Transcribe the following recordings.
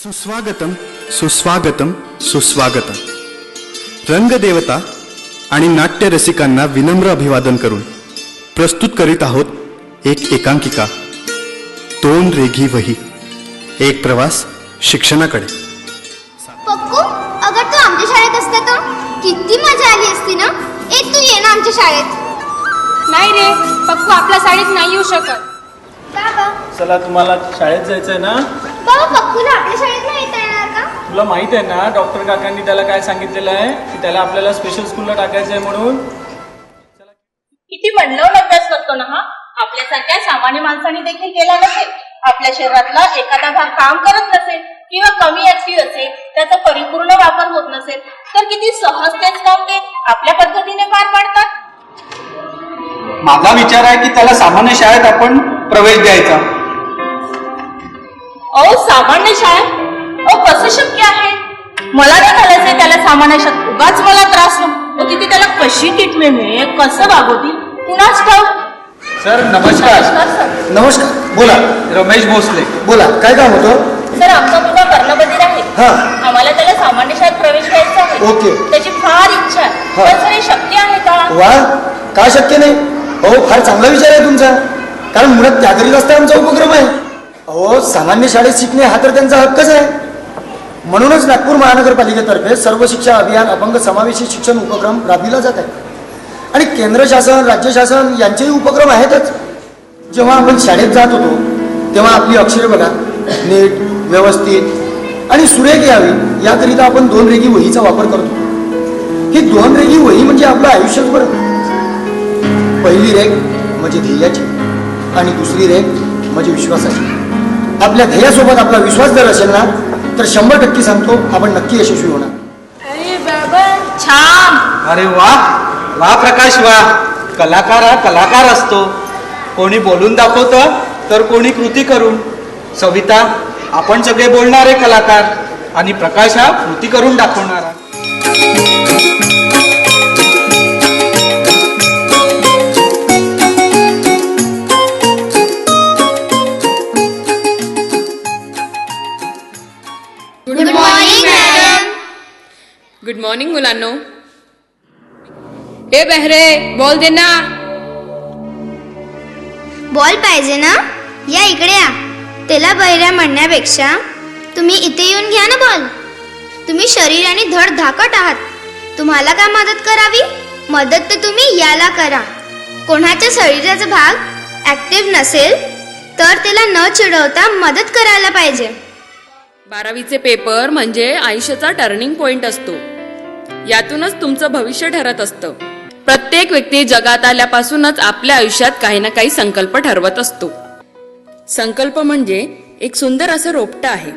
सुस्वागतम सुस्वागतम सुस्वागतम. रंगदेवता आणि नाट्य रसिकांना विनम्र अभिवादन करून प्रस्तुत करीत आहोत एक एकांकिका, दोन रेघी वही, एक प्रवास शिक्षणाकडे. पप्पू, अगर तू आमच्या शाळेत असता तर किती मजा आली असती ना. एक तू ये ना आमच्या शाळेत. नाही रे पप्पू, आपल्या शाळेत नाही येऊ शकत. बाबा चला, तुम्हाला शाळेत जायचंय ना. बाबा, पप्पूला आपल्या शाळेत नाही येता येणार का? तुला माहित आहे ना डॉक्टर काकांनी त्याला काय सांगितलेलं आहे की त्याला आपल्याला स्पेशल स्कूलला टाकायचं आहे म्हणून. किती मनलावून अभ्यास करतो ना हा. आपल्यासारख्या सामान्य माणसांनी देखील केला नसेल. आपल्या शरीरातला एखादा भाग काम करत नसेल किंवा कमी ऍक्टिव्ह असेल, त्याचा परिपूर्ण वापर होत नसेल तर किती सहज तेच काम ते आपल्या पद्धतीने पार पाडतात. माझा विचार आहे की त्याला सामान्य शाळेत आपण प्रवेश द्यायचा. अहो, सामान्य शाळेत? अहो, कसं शक्य आहे? मला नाही घालायचंय त्याला सामान्य शाळेत. उगाच मला त्रास नको. तिथे त्याला कशी ट्रीटमेंट मिळेल, कसं वागवतील कुणाच ठाऊक. सर नमस्कार. नमस्कार. बोला. रमेश भोसले. बोला, काय काम होतं? सर, आमचा मुलगा कर्णबधीर आहे. हा. आम्हाला त्याला सामान्य शाळेत प्रवेश द्यायचा आहे. ओके. त्याची फार इच्छा आहे. हा. पण सर हे शक्य आहे का? वा, का शक्य नाही? अहो, फार चांगला विचार आहे तुमचा. कारण मुळात त्याकरीत असता आमचा उपक्रम आहे. अहो, सामान्य शाळेत शिकणे हा तर त्यांचा हक्कच आहे. म्हणूनच नागपूर महानगरपालिकेतर्फे सर्व शिक्षा अभियान अपंग समावेशी शिक्षण उपक्रम राबविला जात आहे. आणि केंद्र शासन, राज्य शासन यांचेही उपक्रम आहेतच. जेव्हा आपण शाळेत जात होतो तेव्हा आपली अक्षरे बघा, नीट, व्यवस्थित आणि सुरेख यावी याकरिता आपण दोन रेघी वहीचा वापर करतो. ही दोन रेघी वही म्हणजे आपलं आयुष्यच बरं. पहिली रेघ म्हणजे ध्येयाची आणि दुसरी रेघ म्हणजे विश्वासाची. आपल्या ध्येयासोबत आपला विश्वास जर असेल ना तर 100% सांगतो आपण नक्की यशस्वी होणार. अरे बाबा, छान. अरे वा वा प्रकाश वा. कलाकार हा कलाकार असतो. कोणी बोलून दाखवतं तर कोणी कृती करून. सविता, आपण सगळे बोलणारे कलाकार आणि प्रकाश हा कृती करून दाखवणारा. Good morning madam. Good morning मुलांनो. ए बहरे, बॉल दे ना. बॉल पाहिजे ना? या इकडे या. त्याला बहिऱ्या म्हणण्यापेक्षा तुम्ही इथे येऊन घ्या ना बॉल. तुम्ही शरीराने धड धाकट आहात. तुम्हाला काय मदत करावी? मदत तर तुम्ही याला करा. कोणाच्या शरीराचा भाग ऍक्टिव्ह नसेल तर त्याला न चिडवता मदत करायला पाहिजे. 12वीचे पेपर म्हणजे आयुष्याचा टर्निंग पॉइंट असतो. यातूनच तुमचं भविष्य ठरत असतं. प्रत्येक व्यक्ती जगात आल्यापासूनच आपल्या आयुष्यात काही ना काही संकल्प ठरवत असतो. संकल्प म्हणजे एक सुंदर असं रोपटं आहे.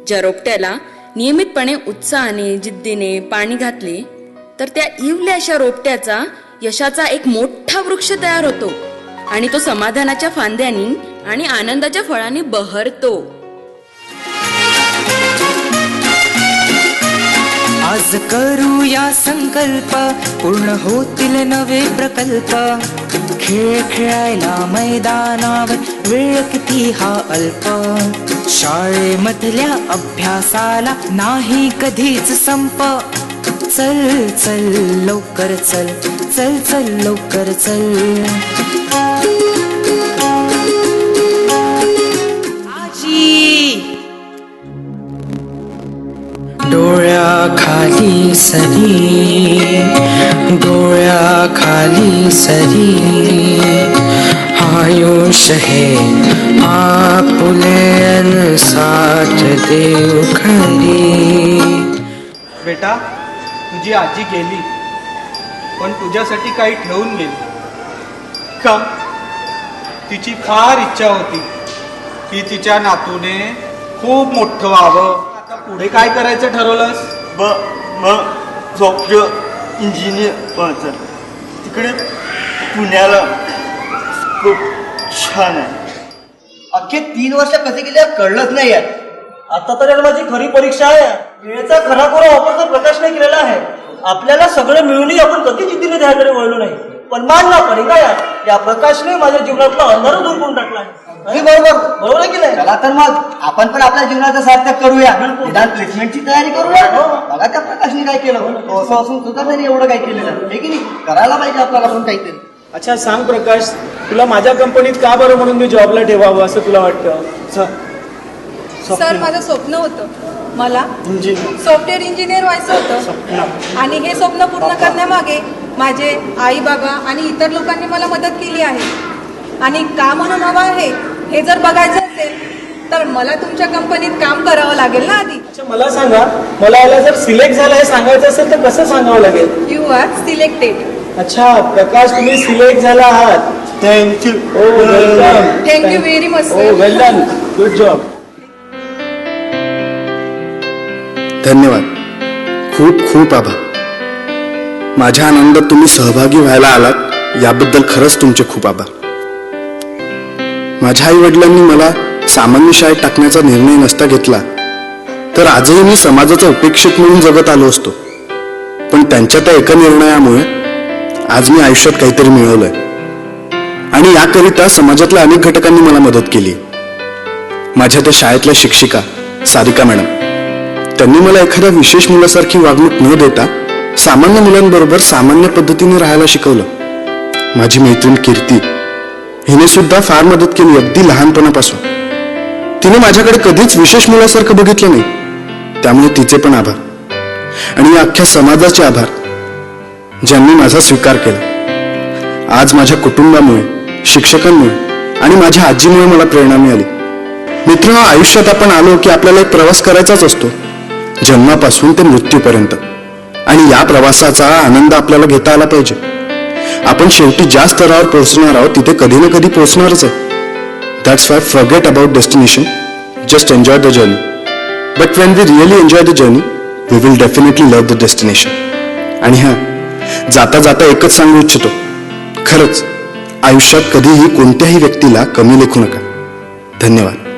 ज्या रोपट्याला नियमितपणे उत्साहाने, जिद्दीने पाणी घातले तर त्या इवल्या अशा रोपट्याचा यशाचा एक मोठा वृक्ष तयार होतो आणि तो समाधानाच्या फांद्यांनी आणि आनंदाच्या फळांनी बहरतो. आज करूया संकल्प, पूर्ण होतील नवे प्रकल्प. खेळ खेळायला मैदानावर वेळ किती हा अल्प. शाळेमधल्या अभ्यासाला नाही कधीच संप. चल चल लवकर चल, चल चल लवकर चल. डोळ्याखाली सरी, डोळ्याखाली सरी. आयुष्य हे आपुले साथ देव खरी. बेटा, तुझी आजी गेली पण तुझ्यासाठी काही ठेवून गेली. का? तिची फार इच्छा होती की तिच्या नातूने खूप मोठं व्हावं. आता पुढे काय करायचं ठरवलंस? सॉफ्टवेअर इंजिनियर व्हायचं. तिकडे पुण्याला खूप छान आहे. अख्खे 3 वर्ष कसे गेले कळलंच नाही यार. आता तर माझी खरी परीक्षा आहे. वेळेचा खरा वापर तर प्रकाशने केलेला आहे. आपल्याला सगळं मिळूनही आपण कधी जिद्दीने त्याकडे वळलो नाही. पण मानना पडेगा यार, या प्रकाशने माझ्या जीवनातला अंधार दूर करून टाकला आहे. बरोबर आहे की नाही? चला तर मग आपण पण आपल्या जीवनाचं सार्थक करूया. निदान प्लेसमेंटची तयारी करूया. बघा त्या प्रकाशने काय केलं, असं असून सुद्धा त्यांनी एवढं काय केलेलं आहे की नाही? करायला पाहिजे आपल्याला पण काहीतरी. अच्छा सांग प्रकाश, तुला माझ्या कंपनीत का बरं म्हणून मी जॉबला ठेवावं असं तुला वाटतं? सर, माझं स्वप्न होतं, मला सॉफ्टवेअर इंजिनियर व्हायचं होतं. आणि हे स्वप्न पूर्ण करण्यामागे माझे आई बाबा आणि इतर लोकांनी मला मदत केली आहे. आणि का म्हणून हवं आहे हे जर बघायचं असेल तर मला तुमच्या कंपनीत काम करावं लागेल ना आधी. अच्छा मला सांगा, मला याला जर सिलेक्ट झालं हे सांगायचं असेल तर कसं सांगावं लागेल? You are selected. अच्छा प्रकाश, तुम्ही सिलेक्ट झाला आहात. Thank you. Thank you very much sir. Well done, good job. धन्यवाद, खूप खूप आभार. माझ्या आनंदात तुम्ही सहभागी व्हायला आलात याबद्दल खरंच तुमचे खूप आभार. माझ्या आई वडिलांनी मला सामान्य शाळेत टाकण्याचा निर्णय नसता घेतला तर आजही मी समाजाचा उपेक्षित म्हणून जगत आलो असतो. पण त्यांच्या त्या एका निर्णयामुळे आज मी आयुष्यात काहीतरी मिळवलंय आणि याकरिता समाजातल्या अनेक घटकांनी मला मदत केली. माझ्या त्या शाळेतल्या शिक्षिका सारिका मॅडम, त्यांनी मला एखाद्या विशेष मुलासारखी वागणूक न देता सामान्य मुलांबरोबर सामान्य पद्धतीने राहायला शिकवलं. माझी मैत्रीण कीर्ती, हिने सुद्धा फार मदत केली अगदी लहानपणापासून. तिने माझ्याकडे कधीच विशेष मुलासारखं बघितलं नाही, त्यामुळे तिचे पण आभार. आणि या अख्ख्या समाजाचे आभार ज्यांनी माझा स्वीकार केला. आज माझ्या कुटुंबामुळे, शिक्षकांमुळे आणि माझ्या आजीमुळे मला प्रेरणा मिळाली. मित्र, आयुष्यात आपण आलो की आपल्याला एक प्रवास करायचाच असतो, जन्मापासून ते मृत्यूपर्यंत. आणि या प्रवासाचा आनंद आपल्याला घेता आला पाहिजे. आपण शेवटी ज्या स्तरावर पोहोचणार आहोत तिथे कधी ना कधी पोहोचणारच आहे. That's why forget about destination, just enjoy the journey. But when we really enjoy the journey we will definitely love the destination. आणि हा जाता जाता एकच सांगू इच्छितो, खरंच आयुष्यात कधीही कोणत्याही व्यक्तीला कमी लेखू नका. धन्यवाद.